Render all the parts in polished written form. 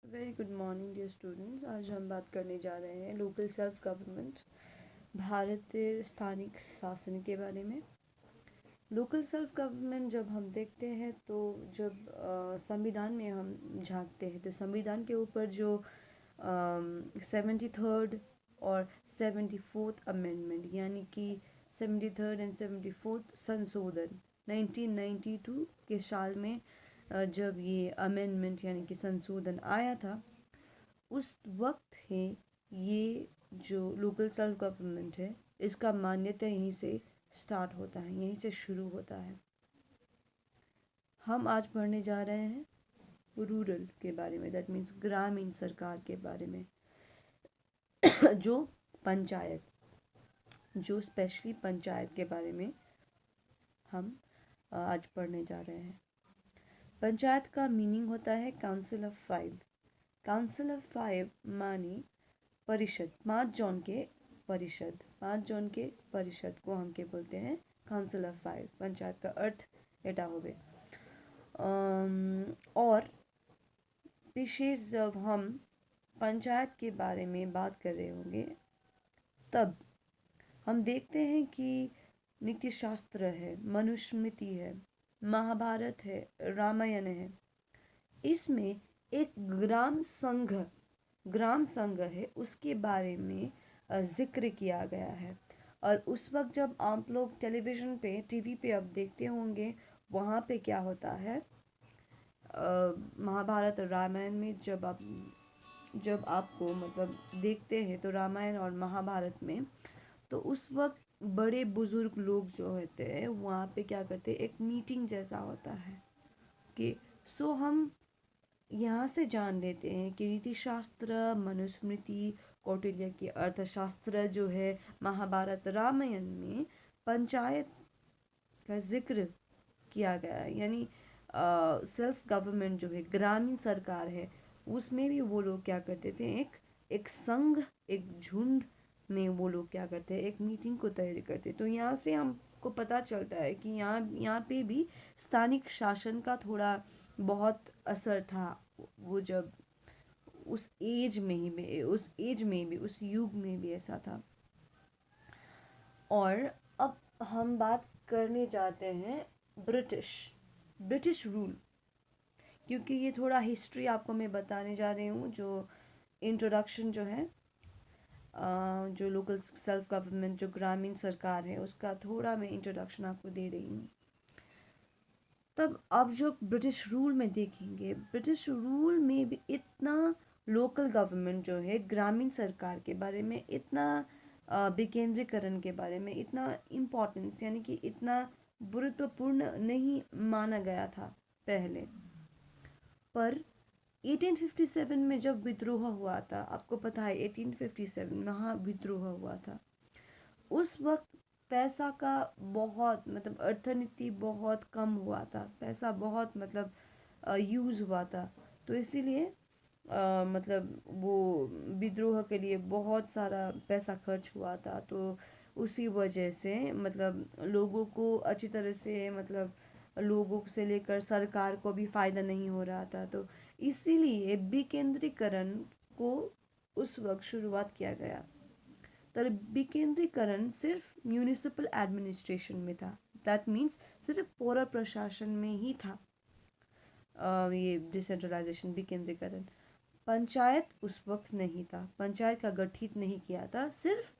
Very good morning dear students. आज हम बात करने जा रहे हैं लोकल सेल्फ गवर्नमेंट, भारतीय स्थानिक शासन के बारे में। लोकल सेल्फ गवर्नमेंट जब हम देखते हैं तो जब संविधान में हम झांकते हैं तो संविधान के ऊपर जो 73rd और 74th अमेंडमेंट यानी कि 73rd एंड 74th संशोधन 1992 के साल में जब ये अमेंडमेंट यानी कि संशोधन आया था, उस वक्त है ये जो लोकल सेल्फ गवर्नमेंट है इसका मान्यता यहीं से स्टार्ट होता है, यहीं से शुरू होता है। हम आज पढ़ने जा रहे हैं रूरल के बारे में, दैट मीन्स ग्रामीण सरकार के बारे में। जो पंचायत, जो स्पेशली पंचायत के बारे में हम आज पढ़ने जा रहे हैं। पंचायत का मीनिंग होता है council of five. Council of five मानी परिषद, 5 जन के परिषद, 5 जन के परिषद को हम क्या बोलते हैं, काउंसिल ऑफ फाइव। पंचायत का अर्थ एटा होवे। और विशेष जब हम पंचायत के बारे में बात कर रहे होंगे तब हम देखते हैं कि नीति शास्त्र है, मनुस्मृति है, महाभारत है, रामायण है। इसमें एक ग्राम संघ है, उसके बारे में जिक्र किया गया है। और उस वक्त जब आप लोग टेलीविज़न पे, टीवी पे अब देखते होंगे, वहाँ पे क्या होता है, महाभारत और रामायण में जब आपको मतलब देखते हैं तो रामायण और महाभारत में, तो उस वक्त बड़े बुजुर्ग लोग जो होते हैं वहाँ पे क्या करते हैं, एक मीटिंग जैसा होता है कि हम यहाँ से जान लेते हैं कि नीतिशास्त्र, मनुस्मृति, कौटिल्य की अर्थशास्त्र जो है, महाभारत रामायण में पंचायत का जिक्र किया गया है। यानी सेल्फ गवर्नमेंट जो है, ग्रामीण सरकार है, उसमें भी वो लोग क्या करते थे, एक संघ, एक झुंड में वो लोग क्या करते हैं, एक मीटिंग को तैयारी करते। तो यहाँ से हमको पता चलता है कि यहाँ पे भी स्थानिक शासन का थोड़ा बहुत असर था। वो जब उस एज में भी उस युग में भी ऐसा था। और अब हम बात करने जाते हैं ब्रिटिश रूल, क्योंकि ये थोड़ा हिस्ट्री आपको मैं बताने जा रही हूँ। जो इंट्रोडक्शन जो है, जो लोकल सेल्फ गवर्नमेंट, जो ग्रामीण सरकार है, उसका थोड़ा मैं इंट्रोडक्शन आपको दे रही हूँ। तब आप जो ब्रिटिश रूल में देखेंगे, ब्रिटिश रूल में भी इतना लोकल गवर्नमेंट जो है, ग्रामीण सरकार के बारे में इतना विकेंद्रीकरण के बारे में इतना इम्पोर्टेंस, यानी कि इतना गुरुत्वपूर्ण नहीं माना गया था पहले। पर 1857 में जब विद्रोह हुआ था, आपको पता है 1857 में हाँ विद्रोह हुआ था, उस वक्त पैसा का बहुत मतलब अर्थनीति बहुत कम हुआ था, पैसा बहुत मतलब यूज़ हुआ था। तो इसीलिए मतलब वो विद्रोह के लिए बहुत सारा पैसा खर्च हुआ था। तो उसी वजह से मतलब लोगों को अच्छी तरह से, मतलब लोगों से लेकर सरकार को भी फ़ायदा नहीं हो रहा था। तो इसीलिए विकेंद्रीकरण को उस वक्त शुरुआत किया गया। तर विकेंद्रीकरण सिर्फ म्यूनिसिपल एडमिनिस्ट्रेशन में था, दैट मीन्स सिर्फ पौर प्रशासन में ही था ये डिसेंट्रलाइजेशन, विकेंद्रीकरण। पंचायत उस वक्त नहीं था, पंचायत का गठित नहीं किया था, सिर्फ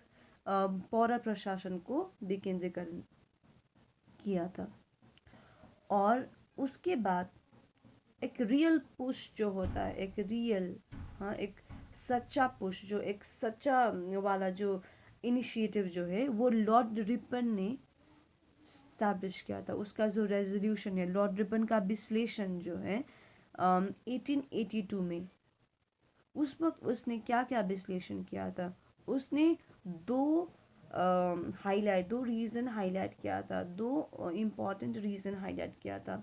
पौर प्रशासन को विकेंद्रीकरण किया था। और उसके बाद एक रियल पुश जो होता है, एक रियल, हाँ, एक सच्चा पुश, जो एक सच्चा वाला जो इनिशिएटिव जो है, वो लॉर्ड रिपन ने स्टैब्लिश किया था। उसका जो रेजोल्यूशन है, लॉर्ड रिपन का विश्लेषण जो है 1882 में, उस वक्त उसने क्या क्या विश्लेषण किया था, उसने दो दो रीज़न हाईलाइट किया था, दो इम्पॉर्टेंट रीज़न हाईलाइट किया था।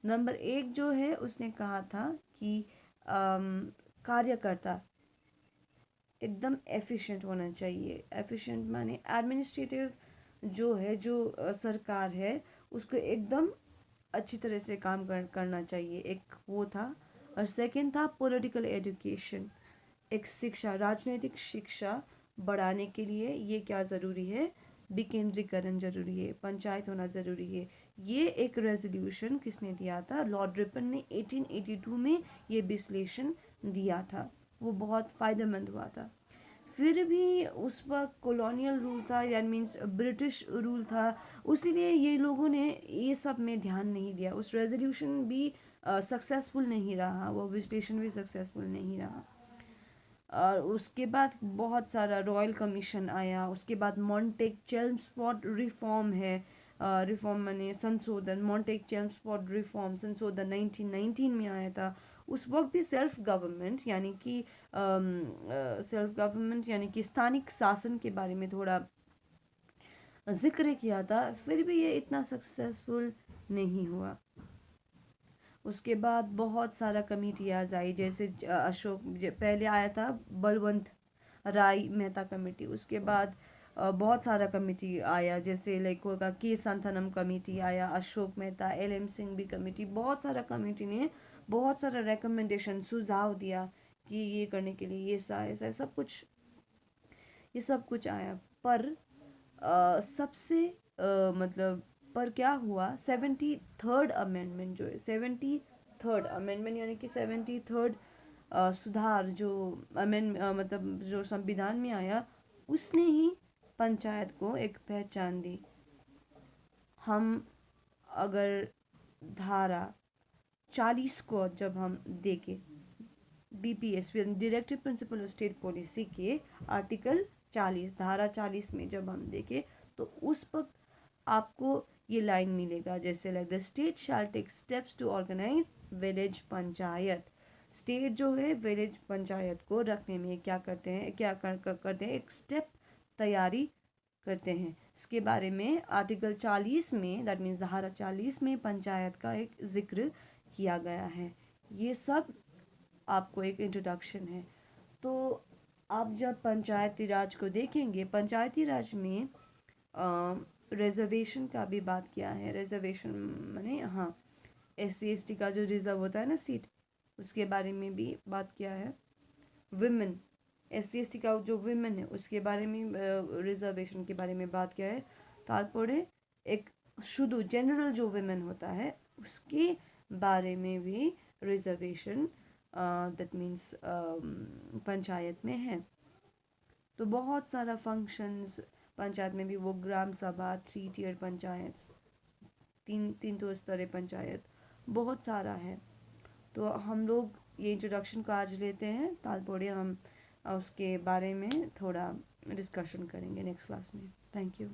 नंबर 1 जो है, उसने कहा था कि कार्यकर्ता एकदम एफिशिएंट होना चाहिए। एफिशिएंट माने एडमिनिस्ट्रेटिव जो है, जो सरकार है, उसको एकदम अच्छी तरह से काम करना चाहिए, एक वो था। और सेकंड था पॉलिटिकल एजुकेशन, एक शिक्षा, राजनीतिक शिक्षा बढ़ाने के लिए ये क्या ज़रूरी है, विकेंद्रीकरण जरूरी है, पंचायत होना ज़रूरी है। ये एक रेजोल्यूशन किसने दिया था, लॉर्ड रिपन ने 1882 में ये विश्लेषण दिया था। वो बहुत फ़ायदेमंद हुआ था। फिर भी उस वक्त कॉलोनियल रूल था, यानी मीन्स ब्रिटिश रूल था, उसीलिए ये लोगों ने ये सब में ध्यान नहीं दिया। उस रेजोल्यूशन भी सक्सेसफुल नहीं रहा, वो विश्लेषण भी सक्सेसफुल नहीं रहा। और उसके बाद बहुत सारा रॉयल कमीशन आया, उसके बाद मॉन्टेक चेम्सफोर्ड रिफॉर्म है, रिफॉर्म माने संशोधन, मॉन्टेक चेम्सफोर्ड रिफॉर्म संशोधन 1919 में आया था। उस वक्त भी सेल्फ गवर्नमेंट यानी कि स्थानिक शासन के बारे में थोड़ा जिक्र किया था, फिर भी ये इतना सक्सेसफुल नहीं हुआ। उसके बाद बहुत सारा कमिटियाँ आई, जैसे अशोक पहले आया था बलवंत राय मेहता कमेटी, उसके बाद बहुत सारा कमेटी आया, जैसे लाइक होगा के संथनम कमेटी आया, अशोक मेहता, LM सिंघवी कमेटी, बहुत सारा कमेटी ने बहुत सारा रिकमेंडेशन सुझाव दिया कि ये करने के लिए ऐसा ऐसा ये सब कुछ आया। पर सबसे मतलब पर क्या हुआ, 73rd अमेंडमेंट जो है, 73rd अमेंडमेंट यानी कि 73rd सुधार जो मतलब जो संविधान में आया, उसने ही पंचायत को एक पहचान दी। हम अगर धारा 40 को जब हम देखें, DPS directive principle of state policy के आर्टिकल 40, धारा 40 में जब हम देखें, तो उस पर आपको ये लाइन मिलेगा, जैसे like the state shall take steps to organise village panchayat. State जो है विलेज पंचायत को रखने में क्या करते हैं, करते हैं, एक स्टेप तैयारी करते हैं। इसके बारे में आर्टिकल 40 में, दैट मीन्स धारा 40 में पंचायत का एक जिक्र किया गया है। ये सब आपको एक इंट्रोडक्शन है। तो आप जब पंचायती राज को देखेंगे, पंचायती राज में रिजर्वेशन का भी बात किया है। रिजर्वेशन माने हाँ, SC ST का जो रिजर्व होता है ना सीट, उसके बारे में भी बात किया है। विमेन, SC ST का जो विमेन है उसके बारे में, रिजर्वेशन के बारे में बात किया है। तात्पर्य एक शुद्ध जनरल जो विमेन होता है उसके बारे में भी रिजर्वेशन दैट मीन्स पंचायत में है। तो बहुत सारा फंक्शंस पंचायत में भी, वो ग्राम सभा, 3 tier पंचायत, तीन तो स्तरीय पंचायत, बहुत सारा है। तो हम लोग ये इंट्रोडक्शन को आज लेते हैं, तात्पर्य हम उसके बारे में थोड़ा डिस्कशन करेंगे नेक्स्ट क्लास में। Thank you.